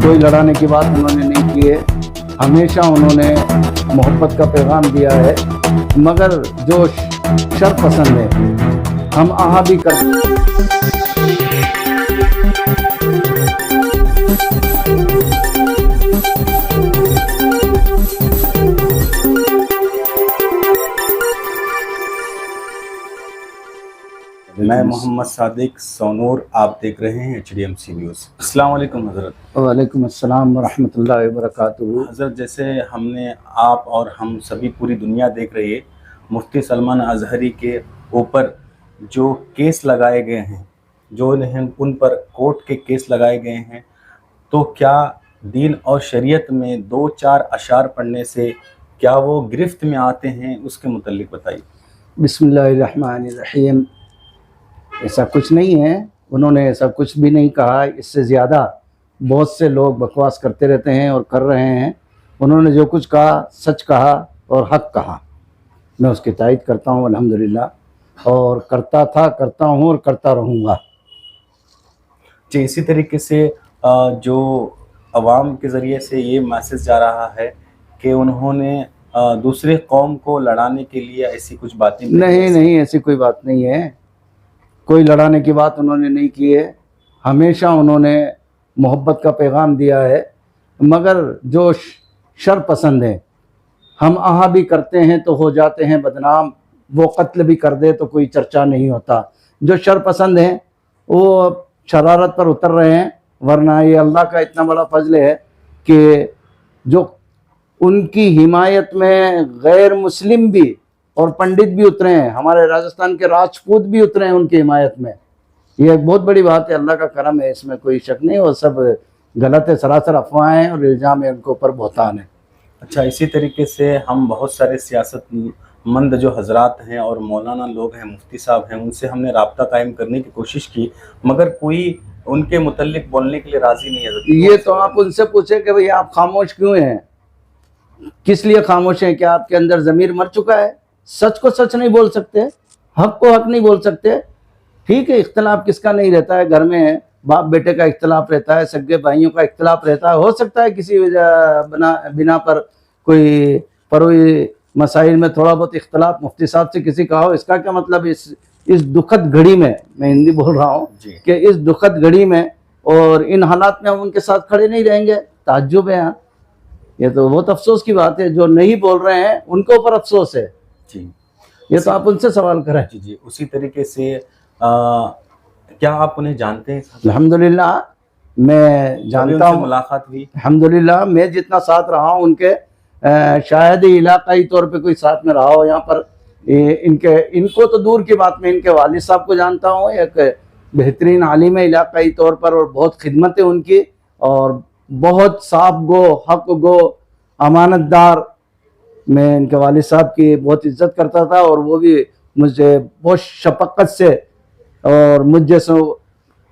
کوئی لڑانے کی بات انہوں نے نہیں کی ہے. ہمیشہ انہوں نے محبت کا پیغام دیا ہے، مگر جو شر پسند ہے ہم آہا بھی کرتے میں محمد صادق سونور، آپ دیکھ رہے ہیں HDMC نیوز. السلام علیکم حضرت. وعلیکم السلام ورحمۃ اللہ وبرکاتہ. حضرت، جیسے ہم نے آپ اور ہم سبھی پوری دنیا دیکھ رہی ہے، مفتی سلمان اظہری کے اوپر جو کیس لگائے گئے ہیں، جو ان پر کورٹ کے کیس لگائے گئے ہیں، تو کیا دین اور شریعت میں 2-4 اشعار پڑھنے سے کیا وہ گرفت میں آتے ہیں؟ اس کے متعلق بتائیے. بسم اللہ الرحمن الرحیم. ایسا کچھ نہیں ہے، انہوں نے ایسا کچھ بھی نہیں کہا. اس سے زیادہ بہت سے لوگ بکواس کرتے رہتے ہیں اور کر رہے ہیں. انہوں نے جو کچھ کہا سچ کہا اور حق کہا، میں اس کی تائید کرتا ہوں الحمدللہ، اور کرتا تھا، کرتا ہوں اور کرتا رہوں گا. جی، اسی طریقے سے جو عوام کے ذریعے سے یہ میسج جا رہا ہے کہ انہوں نے دوسرے قوم کو لڑانے کے لیے ایسی کچھ باتیں نہیں، ایسی کوئی بات نہیں ہے. کوئی لڑانے کی بات انہوں نے نہیں کی ہے. ہمیشہ انہوں نے محبت کا پیغام دیا ہے، مگر جو شر پسند ہے ہم آہا بھی کرتے ہیں تو ہو جاتے ہیں بدنام. وہ قتل بھی کر دے تو کوئی چرچا نہیں ہوتا. جو شر پسند ہیں وہ شرارت پر اتر رہے ہیں، ورنہ یہ اللہ کا اتنا بڑا فضل ہے کہ جو ان کی حمایت میں غیر مسلم بھی اور پنڈت بھی اترے ہیں. ہمارے راجستھان کے راجپوت بھی اترے ہیں ان کی حمایت میں. یہ ایک بہت بڑی بات ہے، اللہ کا کرم ہے، اس میں کوئی شک نہیں. اور سب غلط ہے، سراسر افواہیں اور الزام ہے ان کے اوپر بہتان ہے. اچھا، اسی طریقے سے ہم بہت سارے سیاست مند جو حضرات ہیں اور مولانا لوگ ہیں، مفتی صاحب ہیں، ان سے ہم نے رابطہ قائم کرنے کی کوشش کی، مگر کوئی ان کے متعلق بولنے کے لیے راضی نہیں ہے. یہ تو آپ ان سے پوچھیں کہ بھئی آپ خاموش کیوں ہیں، کس لیے خاموش ہیں؟ کیا آپ کے اندر ضمیر مر چکا ہے؟ سچ کو سچ نہیں بول سکتے، حق کو حق نہیں بول سکتے. ٹھیک ہے، اختلاف کس کا نہیں رہتا ہے، گھر میں باپ بیٹے کا اختلاف رہتا ہے، سگے بھائیوں کا اختلاف رہتا ہے. ہو سکتا ہے کسی بنا پر کوئی پروئی مسائل میں تھوڑا بہت اختلاف مفتی صاحب سے کسی کا ہو. اس کا کیا مطلب اس دکھد گھڑی میں ہندی بول رہا ہوں کہ اس دکھد گھڑی میں اور ان حالات میں ہم ان کے ساتھ کھڑے نہیں رہیں گے؟ تعجب ہے. یہ تو بہت افسوس کی بات ہے. جو نہیں بول رہے ہیں ان کے اوپر افسوس ہے. جی، یہ تو آپ ان سے سوال کریں. جی. اسی طریقے سے کیا آپ انہیں جانتے ہیں؟ الحمدللہ میں جانتا ہوں. ملاقات ہوئی؟ الحمدللہ میں جتنا ساتھ رہا ہوں ان کے، شاید علاقائی طور پہ کوئی ساتھ میں رہا ہو یہاں پر. ان کو تو دور کی بات میں ان کے والد صاحب کو جانتا ہوں. ایک بہترین عالم ہے علاقائی طور پر، اور بہت خدمت ہے ان کی، اور بہت صاف گو، حق گو، امانت دار. میں ان کے والد صاحب کی بہت عزت کرتا تھا، اور وہ بھی مجھے بہت شفقت سے اور مجھ جیسوں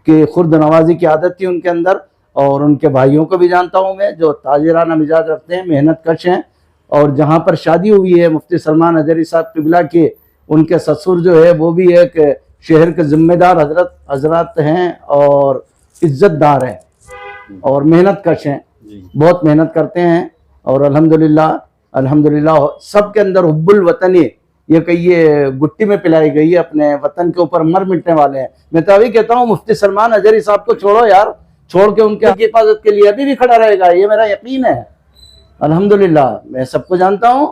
کی خرد نوازی کی عادت تھی ان کے اندر. اور ان کے بھائیوں کو بھی جانتا ہوں میں، جو تاجرانہ مزاج رکھتے ہیں، محنت کش ہیں. اور جہاں پر شادی ہوئی ہے مفتی سلمان اظہری صاحب قبلہ کی، ان کے سسر جو ہے وہ بھی ایک شہر کے ذمہ دار حضرات ہیں اور عزت دار ہیں اور محنت کش ہیں. بہت محنت کرتے ہیں. اور الحمدللہ سب کے اندر حب الوطنی، یہ کہ یہ گٹی میں پلائی گئی ہے، اپنے وطن کے اوپر مر مٹنے والے ہیں. میں تو ابھی کہتا ہوں مفتی سلمان اظہری صاحب کو چھوڑو یار، چھوڑ کے ان کی حفاظت کے لیے ابھی بھی کھڑا رہے گا، یہ میرا یقین ہے. الحمدللہ میں سب کو جانتا ہوں،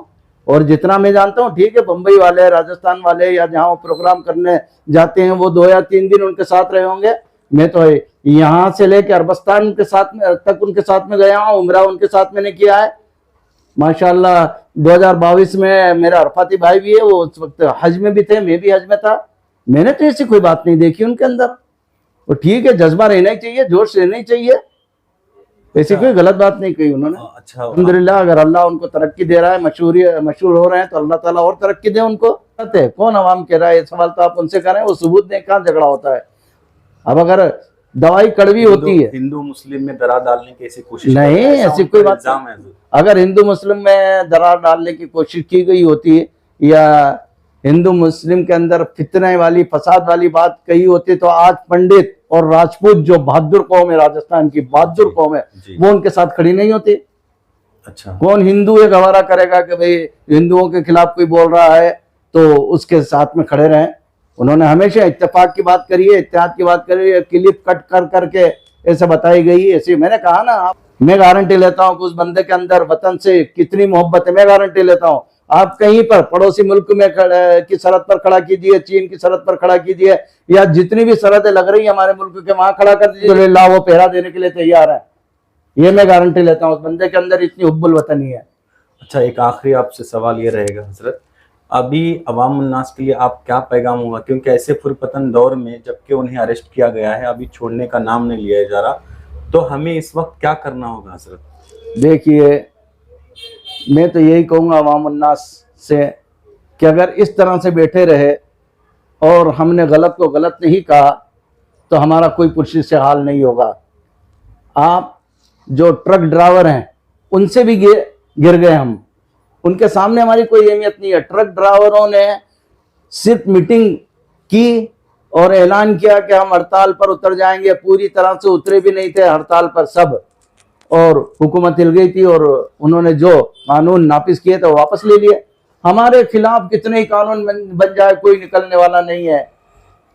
اور جتنا میں جانتا ہوں ٹھیک ہے. بمبئی والے، راجستھان والے، یا جہاں وہ پروگرام کرنے جاتے ہیں وہ 2 یا 3 دن ان کے ساتھ رہے ہوں گے. میں تو یہاں سے لے کے عربستان کے ساتھ تک ان کے ساتھ میں گیا ہوں. عمرہ ان کے ساتھ میں نے کیا ہے ماشاءاللہ. 2022 میں میرا عرفاتی بھائی بھی ہے، وہ اس وقت حج میں بھی تھے، میں بھی حج میں تھا. میں نے تو ایسی کوئی بات نہیں دیکھی ان کے اندر. وہ ٹھیک ہے، جذبہ رہنا ہی چاہیے، جوش رہنا ہی چاہیے، ایسی کوئی غلط بات نہیں کہی انہوں نے. الحمدللہ اگر اللہ ان کو ترقی دے رہا ہے، مشہور ہو رہے ہیں، تو اللہ تعالیٰ اور ترقی دے ان کو. کون عوام کہہ رہا ہے؟ یہ سوال تو آپ ان سے کریں، وہ ثبوت دیں کہاں جھگڑا ہوتا ہے. اب اگر دوائی کڑوی ہوتی ہے، ہندو مسلم میں درار ڈالنے کی ایسی کوشش نہیں، ایسی کوئی بات نہیں. اگر ہندو مسلم میں درار ڈالنے کی کوشش کی گئی ہوتی، یا ہندو مسلم کے اندر فتنہ والی، فساد والی بات کہی ہوتی، تو آج پنڈت اور राजपूत जो बहादुर कौम है, राजस्थान की बहादुर जी, कौम है, जी। वो उनके साथ खड़ी नहीं होती। अच्छा। कौन हिंदू ये गवारा करेगा कि भाई हिंदुओं के खिलाफ कोई बोल रहा है तो उसके साथ में खड़े रहें। उन्होंने हमेशा इत्तेफाक की बात करी है, इत्तेहाद की बात करी है, क्लिप कट कर करके ऐसे बताई गई। ऐसे मैंने कहा ना, मैं गारंटी लेता हूं कि उस बंदे के अंदर वतन से कितनी मोहब्बत है, मैं गारंटी लेता हूं। आप कहीं पर पड़ोसी मुल्क में की सरहद पर खड़ा कीजिए, चीन की सरहद पर खड़ा कीजिए, या जितनी भी सरहदें लग रही है हमारे मुल्क के, वहां खड़ा कर दीजिए, अल्लाह वो पहरा देने के लिए तैयार है। ये मैं गारंटी लेता हूँ, उस बंदे के अंदर इतनी हुब्बुल वतनी है। अच्छा, एक आखिरी आपसे सवाल ये रहेगा हजरत, अभी अवाम उन्नास के लिए आप क्या पैगाम होगा, क्योंकि ऐसे फुरपतन दौर में जबकि उन्हें अरेस्ट किया गया है, अभी छोड़ने का नाम नहीं लिया जा रहा, तो हमें इस वक्त क्या करना होगा हजरत? देखिए, मैं तो यही कहूँगा अवाम उन्नास से कि अगर इस तरह से बैठे रहे और हमने गलत को गलत नहीं कहा तो हमारा कोई पुरशी से हाल नहीं होगा। आप जो ट्रक ड्राइवर हैं उनसे भी गिर गए हम, उनके सामने हमारी कोई अहमियत नहीं है। ट्रक ड्राइवरों ने सिर्फ मीटिंग की और ऐलान किया कि हम हड़ताल पर उतर जाएंगे, पूरी तरह से उतरे भी नहीं थे हड़ताल पर सब, और हुकूमत हिल गई थी और उन्होंने जो कानून नाफिज किए थे वो वापस ले लिए। हमारे खिलाफ कितने ही कानून बन जाए, कोई निकलने वाला नहीं है।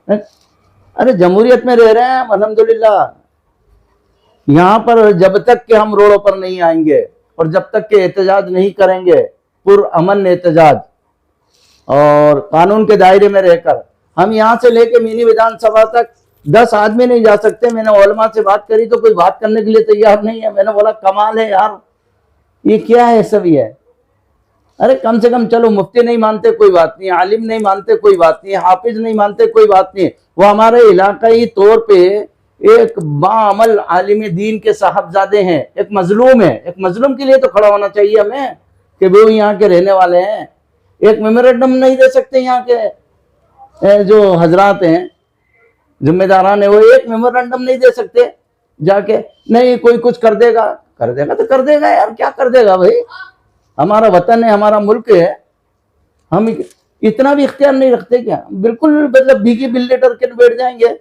अरे जमहूरियत में रह रहे हैं अल्हम्दुलिल्लाह। यहाँ पर जब तक कि हम रोडों पर नहीं आएंगे और जब तक कि एहतजाज नहीं करेंगे, पुरअमन एहतजाज और कानून के दायरे में रहकर, हम यहाँ से लेके मिनी विधानसभा तक 10 आदमी नहीं जा सकते। मैंने उलमा से बात करी तो कोई बात करने के लिए तैयार नहीं है। मैंने बोला कमाल है यार, ये क्या है सब ये? अरे कम से कम चलो, मुफ्ती नहीं मानते कोई बात नहीं, आलिम नहीं मानते कोई बात नहीं, हाफिज नहीं मानते कोई बात नहीं, वो हमारे इलाकाई तौर पे एक बाअमल आलिम दीन के साहबजादे हैं, एक मजलूम है। एक मजलूम के लिए तो खड़ा होना चाहिए हमें कि वो यहाँ के रहने वाले हैं। एक मेमोरेंडम नहीं दे सकते यहाँ के जो हजरात हैं, जिम्मेदारान है, वो एक मेमोरेंडम नहीं दे सकते जाके, नहीं कोई कुछ कर देगा तो कर देगा यार, क्या कर देगा भाई? हमारा वतन है, हमारा मुल्क है, हम इतना भी इख्तियार नहीं रखते क्या? बिल्कुल मतलब भीगी बिल्ली डर के बैठ जाएंगे,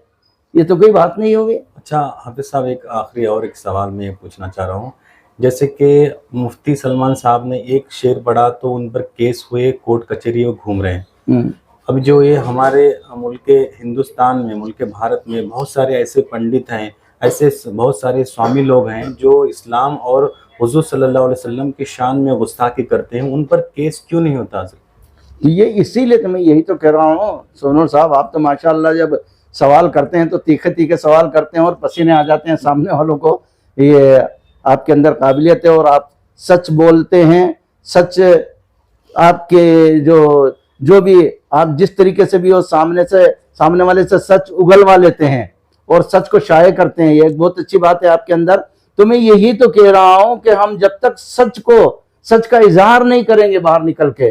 ये तो कोई बात नहीं होगी। अच्छा हाफिज साहब, एक आखिरी और एक सवाल मैं ये पूछना चाह रहा हूँ, जैसे कि मुफ्ती सलमान साहब ने एक शेर पढ़ा तो उन पर केस हुए, कोर्ट कचहरी में घूम रहे हैं। अब जो ये हमारे मुल्क हिंदुस्तान में, मुल्क भारत में बहुत सारे ऐसे पंडित हैं, ऐसे बहुत सारे स्वामी लोग हैं जो इस्लाम और हुजूर सल्लल्लाहु अलैहि वसल्लम की शान में गुस्ताखी करते हैं, उन पर केस क्यों नहीं होता? तो ये इसीलिए तो मैं यही तो कह रहा हूँ सोनू साहब, आप तो माशाअल्लाह जब सवाल करते हैं तो तीखे तीखे सवाल करते हैं और पसीने आ जाते हैं सामने वालों को। ये आपके अंदर काबिलियत है और आप सच बोलते हैं। सच आपके जो भी आप जिस तरीके से भी हो सामने वाले से सच उगलवा लेते हैं और सच को शाये करते हैं, ये एक बहुत अच्छी बात है आपके अंदर। तो मैं यही तो कह रहा हूं कि हम जब तक सच का इजहार नहीं करेंगे बाहर निकल के,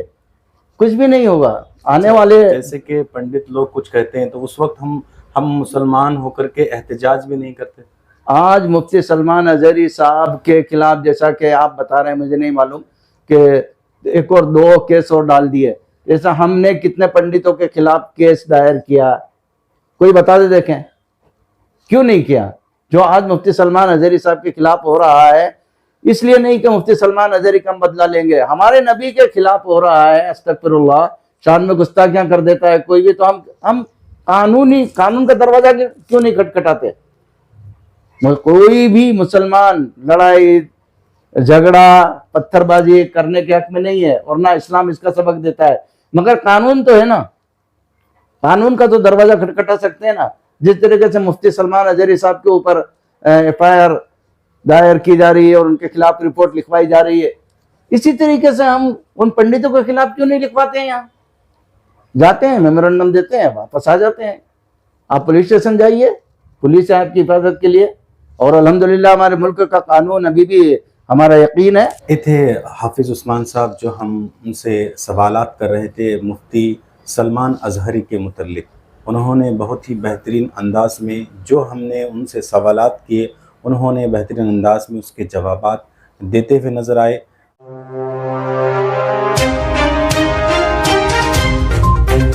कुछ भी नहीं होगा। आने वाले जैसे कि पंडित लोग कुछ कहते हैं तो उस वक्त हम मुसलमान होकर के एहतजाज भी नहीं करते। आज मुफ्ती सलमान अजहरी साहब के खिलाफ, जैसा कि आप बता रहे हैं, मुझे नहीं मालूम कि एक और 2 केस और डाल दिए, जैसा हमने कितने पंडितों के खिलाफ केस दायर किया, कोई बता दे देखें, क्यों नहीं किया? जो आज मुफ्ती सलमान अजहरी साहब के खिलाफ हो रहा है, इसलिए नहीं कि मुफ्ती सलमान अजहरी का बदला लेंगे, हमारे नबी के खिलाफ हो रहा है। अस्तगफिरुल्लाह, शान में गुस्ताखियां कर देता है कोई भी, तो हम कानून का दरवाजा क्यों नहीं खटखटाते? कोई भी मुसलमान लड़ाई झगड़ा पत्थरबाजी करने के हक में नहीं है और ना इस्लाम इसका सबक देता है, मगर कानून तो है ना, कानून का तो दरवाजा खटखटा सकते हैं ना। जिस तरीके से मुफ्ती सलमान अजहरी साहब के ऊपर FIR दायर की जा रही है और उनके खिलाफ रिपोर्ट लिखवाई जा रही है, इसी तरीके से हम उन पंडितों के खिलाफ क्यों नहीं लिखवाते हैं? यहाँ जाते हैं, मेमोरेंडम देते हैं, वापस आ जाते हैं। आप पुलिस स्टेशन जाइए, पुलिस है आपकी हिफाजत के लिए, और अल्हम्दुलिल्लाह हमारे मुल्क का कानून अभी भी हमारा यकीन है। ये थे हाफिज उस्मान साहब जो हम उनसे सवालात कर रहे थे मुफ्ती सलमान अजहरी के मुतल्लिक। उन्होंने बहुत ही बेहतरीन अंदाज में जो हमने उनसे सवालात किए, उन्होंने बेहतरीन अंदाज में उसके जवाबात देते हुए नज़र आए।